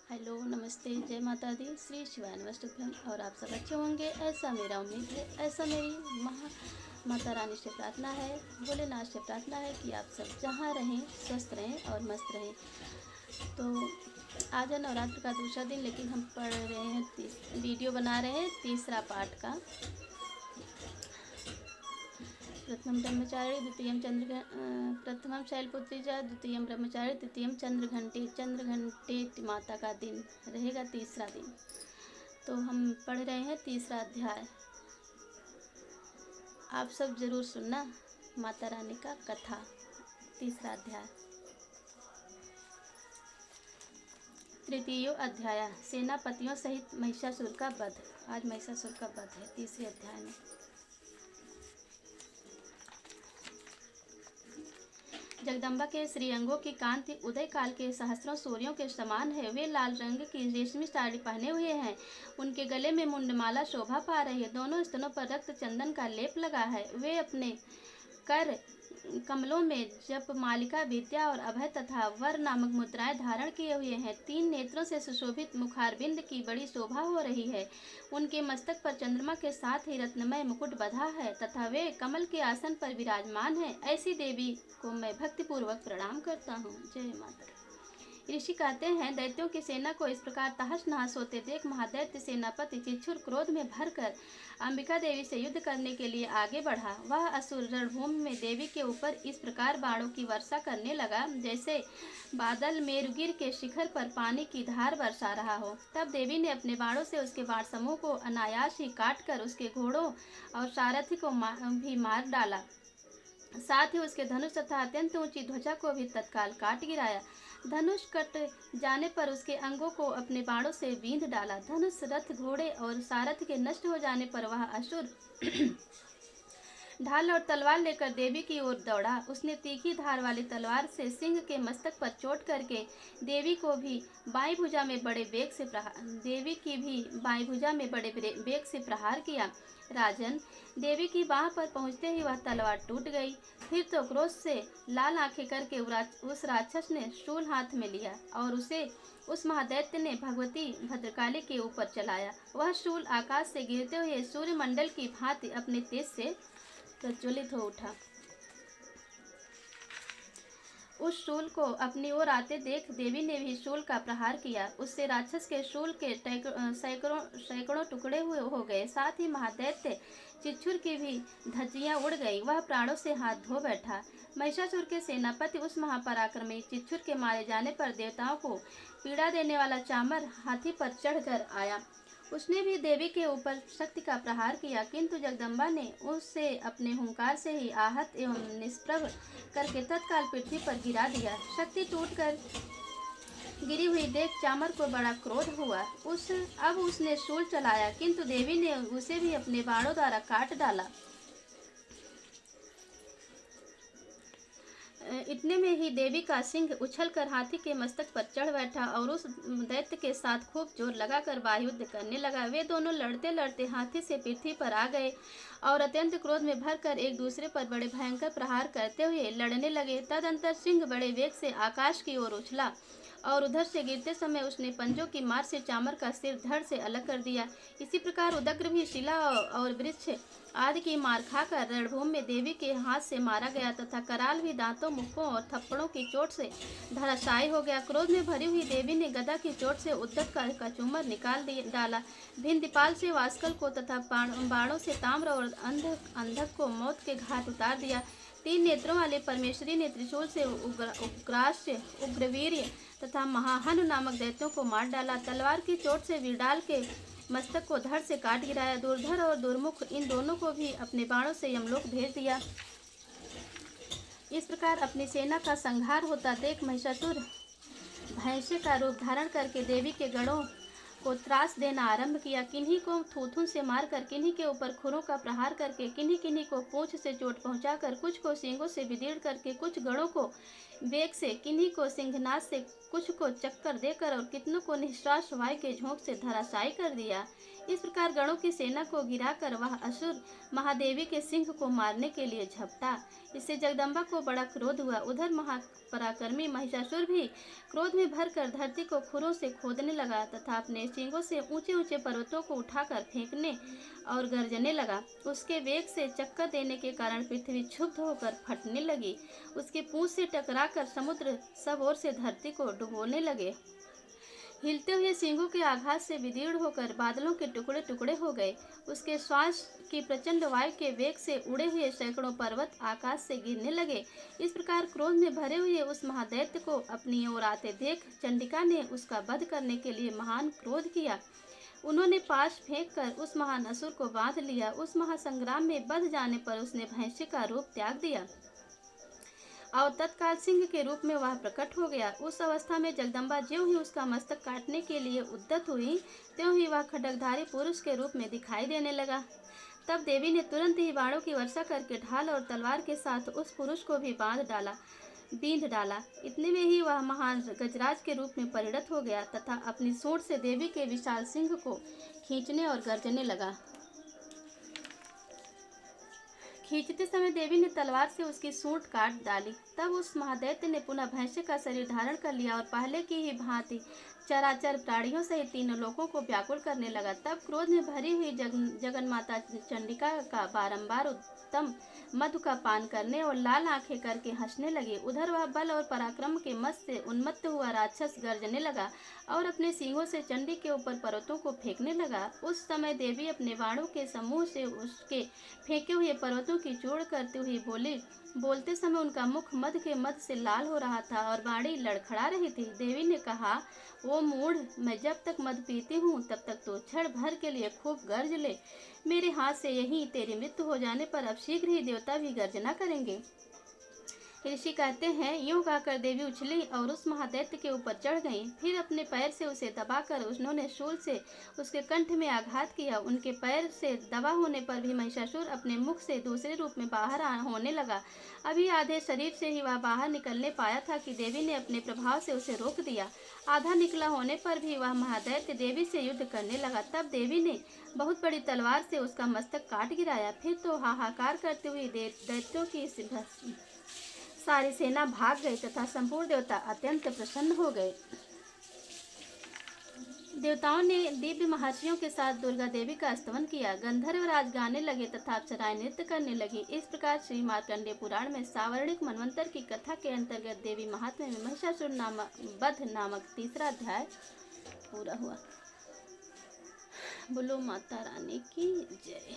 Hello, नमस्ते, जय माता दी, श्री शिवाय नमस्तुभ्यम। और आप सब अच्छे होंगे ऐसा मेरा उम्मीद है। ऐसा मेरी माता रानी से प्रार्थना है, भोलेनाथ से प्रार्थना है कि आप सब जहाँ रहें स्वस्थ रहें और मस्त रहें। तो आज है नवरात्र का दूसरा दिन, लेकिन हम पढ़ रहे हैं वीडियो बना रहे हैं तीसरा पाठ का। प्रथमं ब्रह्मचारी प्रथमं शैलपुत्री च द्वितीयं ब्रह्मचारी तृतीयं चंद्रघंटे माता का दिन रहेगा तीसरा दिन। तो हम पढ़ रहे हैं तीसरा अध्याय। आप सब जरूर सुनना माता रानी का कथा। तीसरा अध्याय। तृतीयो अध्याय, सेनापतियों सहित महिषासुर का वध। आज महिषासुर का वध है तीसरे अध्याय में। जगदम्बा के श्रीअंगों की कांति उदय काल के सहस्रों सूर्यों के समान है। वे लाल रंग की रेशमी साड़ी पहने हुए हैं। उनके गले में मुंडमाला शोभा पा रही है। दोनों स्तनों पर रक्त चंदन का लेप लगा है। वे अपने कर कमलों में जप मालिका विद्या और अभय तथा वर नामक मुद्राएं धारण किए हुए हैं। 3 नेत्रों से सुशोभित मुखारबिंद की बड़ी शोभा हो रही है। उनके मस्तक पर चंद्रमा के साथ ही रत्नमय मुकुट बंधा है तथा वे कमल के आसन पर विराजमान है। ऐसी देवी को मैं भक्तिपूर्वक प्रणाम करता हूँ। जय माता। ऋषि कहते हैं, दैत्यों की सेना को इस प्रकार तहस नहस होते देख महादैत्य सेनापति चिच्छुर क्रोध में भरकर अंबिका देवी से युद्ध करने के लिए आगे बढ़ा। वह असुर रणभूमि में देवी के ऊपर इस प्रकार बाणों की वर्षा करने लगा जैसे बादल मेरुगिर के शिखर पर पानी की धार बरसा रहा हो। तब देवी ने अपने बाणों से उसके बाण समूह को अनायास ही काट कर उसके घोड़ों और सारथी को भी मार डाला। साथ ही उसके धनुष तथा अत्यंत ऊंची ध्वजा को भी तत्काल काट गिराया। धनुष कट जाने पर उसके अंगों को अपने बाणों से बींध डाला। धनुष, रथ, घोड़े और सारथ के नष्ट हो जाने पर वह असुर ढाल और तलवार लेकर देवी की ओर दौड़ा। उसने तीखी धार वाली तलवार से सिंह के मस्तक पर चोट करके देवी की भी बाईं भुजा में बड़े वेग से प्रहार किया। राजन, देवी की बाह पर पहुंचते ही वह तलवार टूट गई। फिर तो क्रोध से लाल आंखें करके उस राक्षस ने शूल हाथ में लिया और उसे उस महादैत्य ने भगवती भद्रकाली के ऊपर चलाया। वह शूल आकाश से गिरते हुए सूर्यमंडल की भांति अपने तेज से प्रज्वलित हो उठा। उस शूल को अपनी ओर आते देख देवी ने भी शूल का प्रहार किया। उससे राक्षस के शूल के सैकड़ों टुकड़े हुए हो गए। साथ ही महादैत्य चिच्छुर की भी धज्जियां उड़ गई। वह प्राणों से हाथ धो बैठा। महिषासुर के सेनापति उस महापराक्रमी चिच्छुर के मारे जाने पर देवताओं को पीड़ा देने वाला चामर हाथी पर चढ़कर आया। उसने भी देवी के ऊपर शक्ति का प्रहार किया, किंतु जगदम्बा ने उससे अपने हुंकार से ही आहत एवं निष्प्रभ करके तत्काल पृथ्वी पर गिरा दिया। शक्ति टूटकर गिरी हुई देख चामर को बड़ा क्रोध हुआ। अब उसने शूल चलाया, किंतु देवी ने उसे भी अपने बाणों द्वारा काट डाला। इतने में ही देवी का सिंह उछलकर हाथी के मस्तक पर चढ़ बैठा और उस दैत्य के साथ खूब जोर लगाकर वायुयुद्ध करने लगा। वे दोनों लड़ते लड़ते हाथी से पृथ्वी पर आ गए और अत्यंत क्रोध में भरकर एक दूसरे पर बड़े भयंकर प्रहार करते हुए लड़ने लगे। तदंतर सिंह बड़े वेग से आकाश की ओर उछला और उधर से गिरते समय उसने पंजों की मार से चामर का सिर धड़ से अलग कर दिया। इसी प्रकार उदग्र भी शिला और वृक्ष आदि की मार खाकर रणभूमि में देवी के हाथ से मारा गया तथा कराल भी दांतों, मुक्कों और थप्पड़ों की चोट से धराशायी हो गया। क्रोध में भरी हुई देवी ने गदा की चोट से उद्दत का कचूमर निकाल डाला। भिंदीपाल से वास्कल को तथा बाणों से ताम्र और अंधक को मौत के घाट उतार दिया। 3 नेत्रों वाले परमेश्वरी ने त्रिशूल से उग्रास्य, उग्रवीर्य तथा महाहनु नामक दैत्यों को मार डाला। तलवार की चोट से विडाल के मस्तक को धड़ से काट गिराया। दुर्धर और दुर्मुख इन दोनों को भी अपने बाणों से यमलोक भेज दिया। इस प्रकार अपनी सेना का संहार होता देख महिषासुर भैंसे का रूप धारण करके देवी के गढ़ों को त्रास देना आरंभ किया। किन्हीं को थूथुन से मारकर, किन्हीं के ऊपर खुरों का प्रहार करके, किन्हीं किन्हीं को पूंछ से चोट पहुंचाकर, कुछ को सींगों से विदीर्ण करके, कुछ गढ़ों को वेग से किन्हीं को सिंहनाद से, कुछ को चक्कर देकर और कितनों को निःश्वास वायु के झोंक से धराशायी कर दिया। इस प्रकार गणों की सेना को गिराकर वह असुर महादेवी के सिंह को मारने के लिए झपटा। इससे जगदम्बा को बड़ा क्रोध हुआ। उधर महापराक्रमी महिषासुर भी क्रोध में भरकर धरती को खुरों से खोदने लगा तथा अपने सींगों से ऊंचे ऊंचे पर्वतों को उठाकर फेंकने और गरजने लगा। उसके वेग से चक्कर देने के कारण पृथ्वी क्षुब्ध होकर फटने लगी। उसके पूंछ से टकराकर समुद्र सब ओर से धरती को डुबोने लगे। हिलते हुए सींगों के आघात से विदीर्ण होकर बादलों के टुकड़े टुकड़े हो गए। उसके श्वास की प्रचंड वायु के वेग से उड़े हुए सैकड़ों पर्वत आकाश से गिरने लगे। इस प्रकार क्रोध में भरे हुए उस महादैत्य को अपनी ओर आते देख चंडिका ने उसका वध करने के लिए महान क्रोध किया। उन्होंने पाश फेंककर उस महान असुर को बांध लिया। उस महासंग्राम में बध जाने पर उसने भैंसे का रूप त्याग दिया और तत्काल सिंह के रूप में वह प्रकट हो गया। उस अवस्था में जगदम्बा ज्यों ही उसका मस्तक काटने के लिए उद्यत हुई, त्यों ही वह खड्गधारी पुरुष के रूप में दिखाई देने लगा। तब देवी ने तुरंत ही बाणों की वर्षा करके ढाल और तलवार के साथ उस पुरुष को भी बींध डाला। इतने में ही वह महान गजराज के रूप में परिणत हो गया तथा अपनी सूंड से देवी के विशाल सिंह को खींचने और गर्जने लगा। खींचते समय देवी ने तलवार से उसकी सूंड काट डाली। तब उस महादैत्य ने पुनः भैंसे का शरीर धारण कर लिया और पहले की ही भांति चराचर प्राणियों सहित तीनों लोगों को व्याकुल करने लगा। तब क्रोध में भरी हुई जगन्माता चंडिका का बारंबार उत्तम मधु का पान करने और लाल आंखें करके हंसने लगी। उधर वह बल और पराक्रम के मद से उन्मत्त हुआ राक्षस गर्जने लगा और अपने सींगों से चंडी के ऊपर पर्वतों को फेंकने लगा। उस समय देवी अपने बाणों के समूह से उसके फेंके हुए पर्वतों की चूड़ करती हुई बोली। बोलते समय उनका मुख मद के मद से लाल हो रहा था और वाणी लड़खड़ा रही थी। देवी ने कहा, ओ मूढ़, मैं जब तक मद पीती हूँ तब तक तो क्षण भर के लिए खूब गर्ज ले। मेरे हाथ से यही तेरी मृत्यु हो जाने पर अब शीघ्र ही देवता भी गर्जना करेंगे। ऋषि कहते हैं, यूं कहकर देवी उछली और उस महादैत्य के ऊपर चढ़ गई। फिर अपने पैर से उसे दबाकर उन्होंने शूल से उसके कंठ में आघात किया। उनके पैर से दबा होने पर भी महिषासुर अपने मुख से दूसरे रूप में बाहर होने लगा। अभी आधे शरीर से ही वह बाहर निकलने पाया था कि देवी ने अपने प्रभाव से उसे रोक दिया। आधा निकला होने पर भी वह महादैत्य देवी से युद्ध करने लगा। तब देवी ने बहुत बड़ी तलवार से उसका मस्तक काट गिराया। फिर तो हाहाकार करते हुए दैत्यों की सारी सेना भाग गई तथा संपूर्ण देवता अत्यंत प्रसन्न हो गए। देवताओं ने दिव्य महर्षियों के साथ दुर्गा देवी का स्तवन किया। गंधर्वराज गाने लगे तथा अप्सराएं नृत्य करने लगी। इस प्रकार श्री मार्कंडेय पुराण में सावर्णिक मनवंतर की कथा के अंतर्गत देवी महात्म्य में महिषासुर वध नामक तीसरा अध्याय पूरा हुआ। बोलो माता रानी की जय।